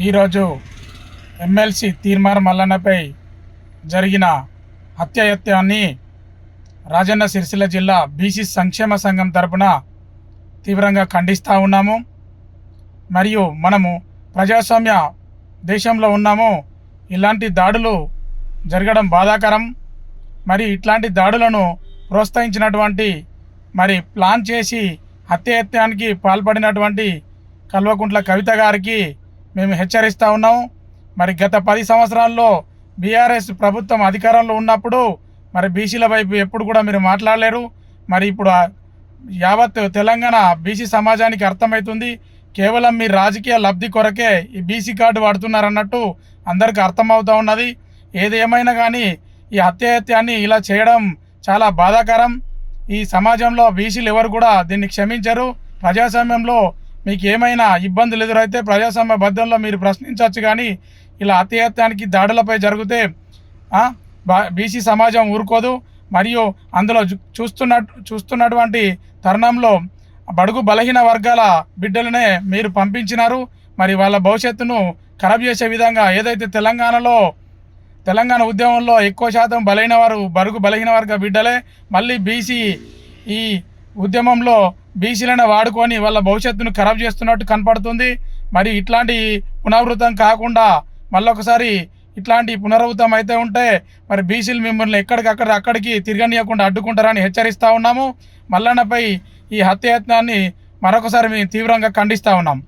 ఈరోజు ఎమ్మెల్సీ తీర్మార్ మల్లన్నపై జరిగిన హత్యాయత్నాన్ని రాజన్న సిరిసిల్ల జిల్లా బీసీ సంక్షేమ సంఘం తరపున తీవ్రంగా ఖండిస్తూ ఉన్నాము. మరియు మనము ప్రజాస్వామ్య దేశంలో ఉన్నాము. ఇలాంటి దాడులు జరగడం బాధాకరం. మరి ఇట్లాంటి దాడులను ప్రోత్సహించినటువంటి ప్లాన్ చేసి హత్యాయత్నానికి పాల్పడినటువంటి కల్వకుంట్ల కవిత గారికి మేము హెచ్చరిస్తూ ఉన్నాము. గత 10 సంవత్సరాల్లో బీఆర్ఎస్ ప్రభుత్వం అధికారంలో ఉన్నప్పుడు బీసీల వైపు ఎప్పుడు కూడా మీరు మాట్లాడలేరు. ఇప్పుడు యావత్ తెలంగాణ బీసీ సమాజానికి అర్థమవుతుంది. కేవలం మీ రాజకీయ లబ్ధి కొరకే ఈ బీసీ కార్డు వాడుతున్నారన్నట్టు అందరికీ అర్థమవుతూ ఉన్నది. ఏదేమైనా కానీ ఈ హత్యాయత్నాన్ని ఇలా చేయడం చాలా బాధాకరం. ఈ సమాజంలో బీసీలు ఎవరు కూడా దీన్ని క్షమించరు. ప్రజాస్వామ్యంలో మీకు ఏమైనా ఇబ్బందులు ఎదురైతే ప్రజాస్వామ్య బద్ధంలో మీరు ప్రశ్నించవచ్చు, కానీ ఇలా హత్యాయత్నానికి దాడులపై జరిగితే బీసీ సమాజం ఊరుకోదు. మరియు అందులో చూస్తున్నటువంటి తరుణంలో బడుగు బలహీన వర్గాల బిడ్డలనే మీరు పంపించినారు. వాళ్ళ భవిష్యత్తును ఖరాబ్ చేసే విధంగా ఏదైతే తెలంగాణ ఉద్యమంలో ఎక్కువ శాతం బడుగు బలహీన వర్గ బిడ్డలే మళ్ళీ బీసీ ఈ ఉద్యమంలో బీసీలను వాడుకొని వాళ్ళ భవిష్యత్తును ఖరాబ్ చేస్తున్నట్టు కనపడుతుంది. ఇట్లాంటి పునరావృతం కాకుండా మళ్ళొకసారి ఇట్లాంటి పునరావృతం అయితే ఉంటే బీసీలు మిమ్మల్ని అక్కడికి తిరగనీయకుండా అడ్డుకుంటారని హెచ్చరిస్తూ ఉన్నాము. మల్లన్నపై ఈ హత్యాయత్నాన్ని మరొకసారి మేము తీవ్రంగా ఖండిస్తూ ఉన్నాం.